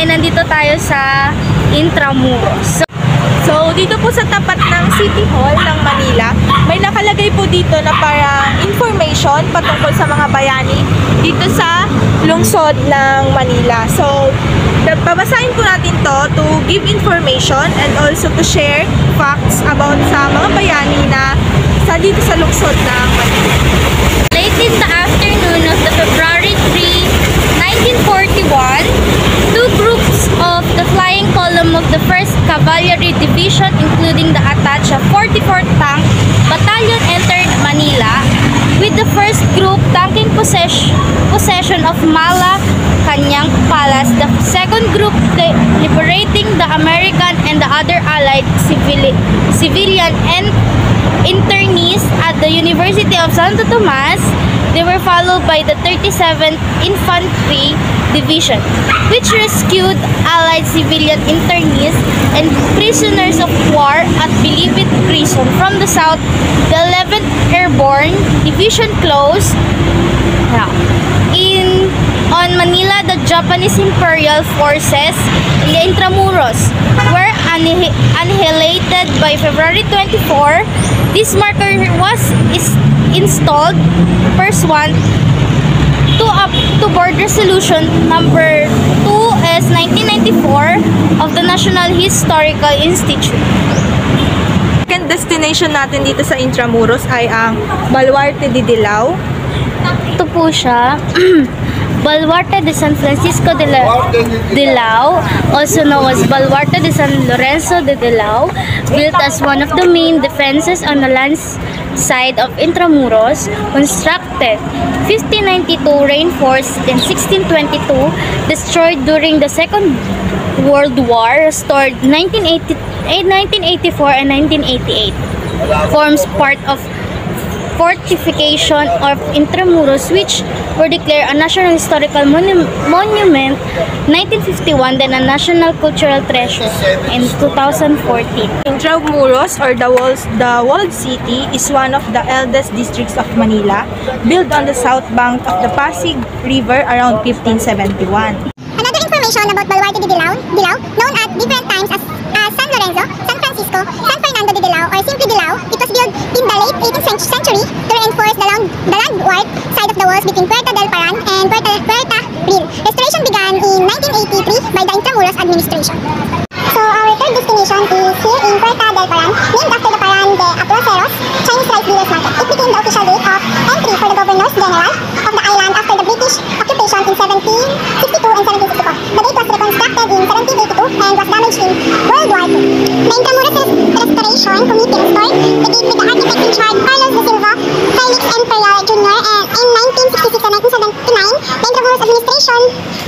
ay nandito tayo sa Intramuros. So, dito po sa tapat ng City Hall ng Manila, may nakalagay po dito na parang information patungkol sa mga bayani dito sa lungsod ng Manila. So, babasahin po natin to give information and also to share facts about sa mga bayani na dito sa lungsod ng Manila. Late in the afternoon of the February 3, 1941, two groups of the flying column of the 1st Cavalry Division, including the attached 44th Tank Battalion, entered Manila, with the first group taking possession of Malacanang Palace, the second group liberating the American and the other Allied civilian and internees at the University of Santo Tomas. They were followed by the 37th Infantry Division, which rescued Allied civilian internees and prisoners of war at Bilibid Prison. From the south, the 11th Airborne Division closed on Manila. The Japanese Imperial Forces in the Intramuros were annihilated by February 24. This marker was installed pursuant to Board Resolution number 2 S 1994 of the National Historical Institute. Second destination natin dito sa Intramuros ay ang Baluarte de Dilao. Ito po siya. Baluarte de San Francisco de Dilao, also known as Baluarte de San Lorenzo de Dilao, built as one of the main defenses on the land side of Intramuros, constructed 1592, reinforced in 1622, destroyed during the Second World War, restored 1984 and 1988, forms part of fortification of Intramuros, which were declared a National Historical Monument 1951, then a National Cultural Treasure in 2014. Intramuros, or the Walled City, is one of the eldest districts of Manila, built on the south bank of the Pasig River around 1571. Another information about Baluarte de Dilao, known at different times as San Lorenzo, San Francisco, San Fernando de Dilao, or simply Dilao, it was built in the late 18th century to reinforce the landward side of the walls between Puerta del Paran and Puerta Real. Restoration began in 1983 by the Intramuros administration. So our third destination is here in Puerta del Paran, named after the Paran de Aplaceros Chinese rice dealers market. It became the official gate of entry for the governors general of the island after the British occupation in 1762 and 1764. The gate was reconstructed in 1782 and was damaged in World War II. The Intramuros Restoration Committee restored the gate with the architect in charge Carlos de Silva, Felix Imperial Jr. And in 1966 and 1979, the Intramuros administration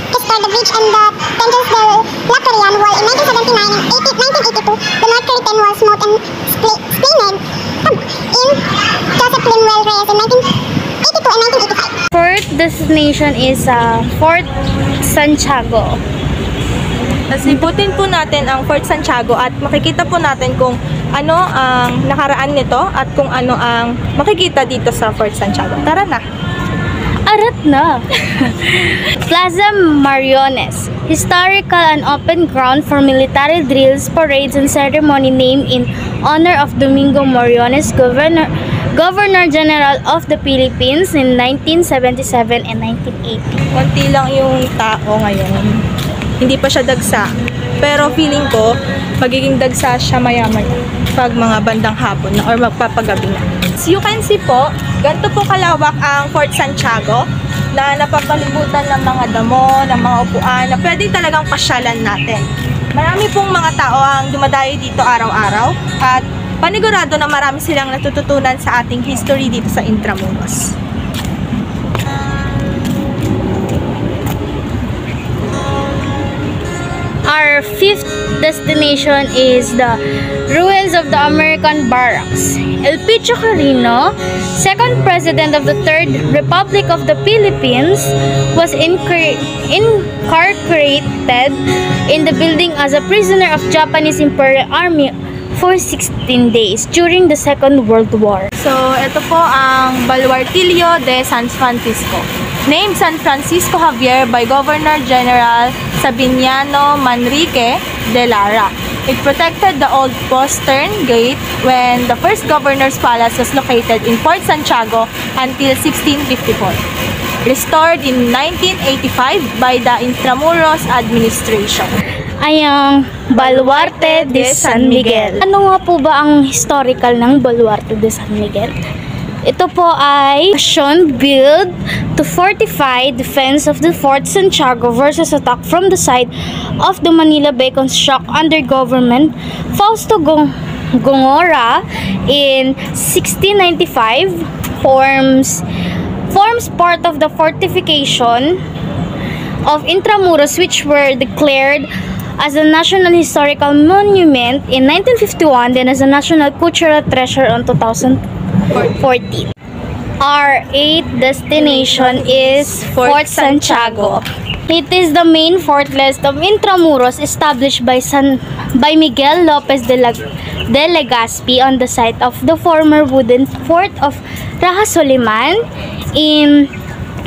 restored the bridge and the Pensions del Lactorian wall. In 1979 and 1982, the North Curtain wall smote and splintered in Joseph Limwell Reyes in 1982 and 1985. Fourth destination is Fort Santiago. Nasibutin po natin ang Fort Santiago at makikita po natin kung ano ang nakaraan nito at kung ano ang makikita dito sa Fort Santiago. Tara na! Arat na! Plaza Mariones, historical and open ground for military drills, parades, and ceremony, named in honor of Domingo Mariones, Governor General of the Philippines in 1977 and 1980. Konti lang yung tao ngayon. Hindi pa siya dagsa. Pero feeling ko, magiging dagsa siya maya-maya pag mga bandang hapon na or magpapagabi na. So you can see po, ganito po kalawak ang Fort Santiago na napapalibutan ng mga damo, ng mga upuan na pwedeng talagang pasyalan natin. Marami pong mga tao ang dumadayo dito araw-araw at panigurado na marami silang natututunan sa ating history dito sa Intramuros. Our fifth destination is the ruins of the American barracks. El Picho Carino, second president of the Third Republic of the Philippines, was incarcerated in the building as a prisoner of Japanese Imperial Army for 16 days during the Second World War. So, ito po ang Baluartillo de San Francisco. named San Francisco Javier by Governor General Sabiniano Manrique de Lara. It protected the old postern gate when the first governor's palace was located in Fort Santiago until 1654. Restored in 1985 by the Intramuros administration. Ay ang Baluarte de San Miguel. Ano nga po ba ang historical ng Baluarte de San Miguel? Ito po ay built to fortify defense of the Fort Santiago versus attack from the side of the Manila Bay construct under government Fausto Gongora in 1695 forms part of the fortification of Intramuros, which were declared as a National Historical Monument in 1951, then as a National Cultural Treasure on 2014. Our 8th destination is Fort Santiago. It is the main fortress of Intramuros established by Miguel Lopez de Legazpi on the site of the former wooden fort of Raja Soliman in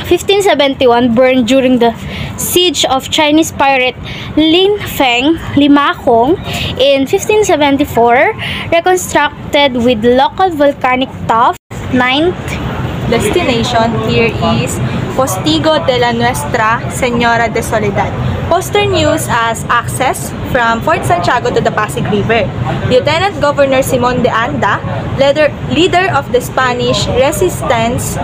1571, burned during the siege of Chinese pirate Lin Feng Limakong in 1574, reconstructed with local volcanic tuff. 9th destination here is Postigo de la Nuestra Señora de Soledad. Postern used as access from Fort Santiago to the Pasig River. Lieutenant Governor Simon de Anda, leader of the Spanish resistance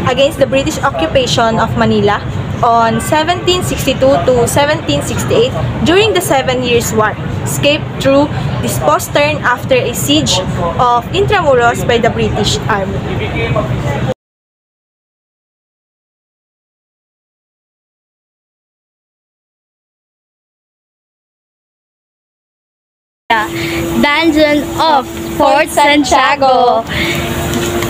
against the British occupation of Manila on 1762 to 1768 during the Seven Years' War, escaped through this postern after a siege of Intramuros by the British Army. Dungeon of Fort Santiago,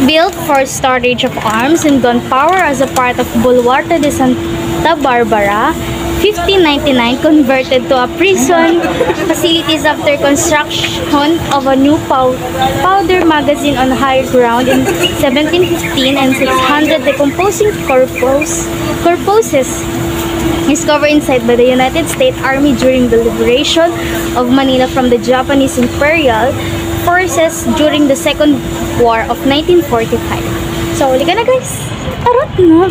built for storage of arms and gunpowder as a part of Baluarte de Santa Barbara, 1599, converted to a prison facilities after construction of a new powder magazine on higher ground in 1715, and 600 decomposing corpses discovered inside by the United States Army during the liberation of Manila from the Japanese Imperial forces during the Second War of 1945. So, halika na guys! Arot na!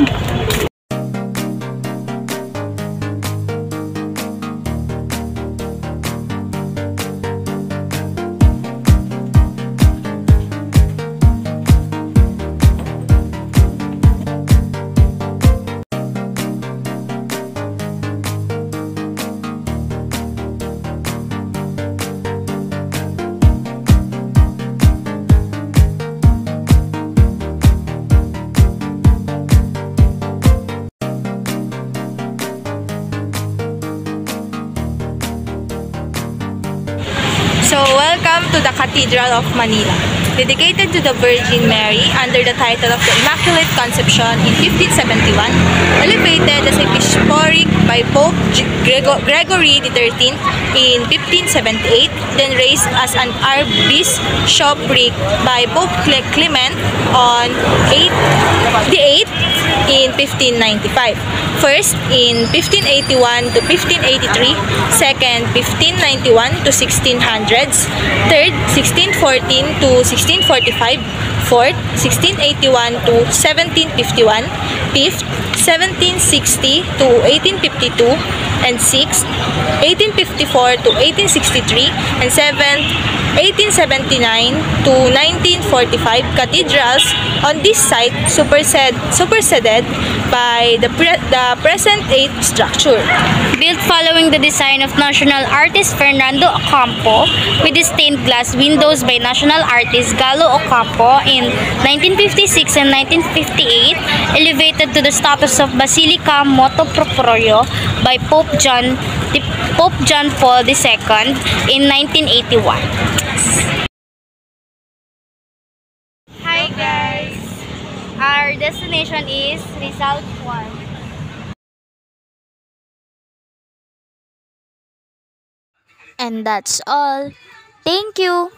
So, welcome to the Cathedral of Manila, dedicated to the Virgin Mary under the title of the Immaculate Conception in 1571, elevated as a bishopric by Pope Gregory XIII in 1578, then raised as an archbishopric by Pope Clement on the 8th in 1595. First in 1581 to 1583, second 1591 to 1600s, third 1614 to 1645, fourth 1681 to 1751, fifth 1760 to 1852, and sixth 1854 to 1863, and seventh 1879 to 1945 cathedrals on this site superseded by the present-day structure. Built following the design of national artist Fernando Ocampo, with the stained glass windows by national artist Galo Ocampo in 1956 and 1958, elevated to the status of Basilica Motu Proprio by Pope John Paul II in 1981. Hi guys! Our destination is Rizal 1. And that's all. Thank you!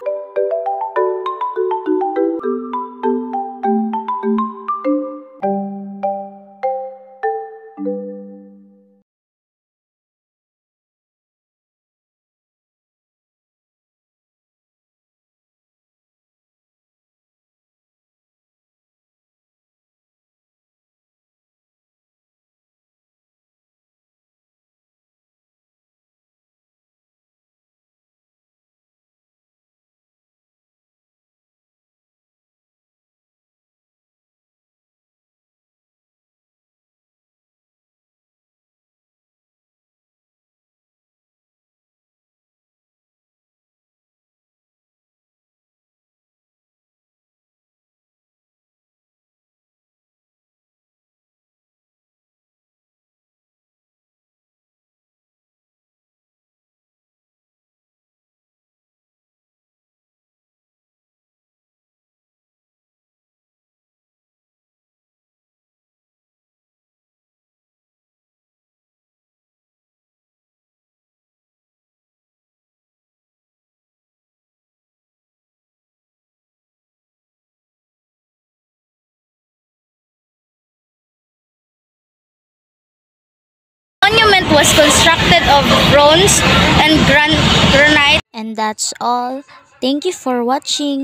was constructed of bronze and granite. And that's all. Thank you for watching.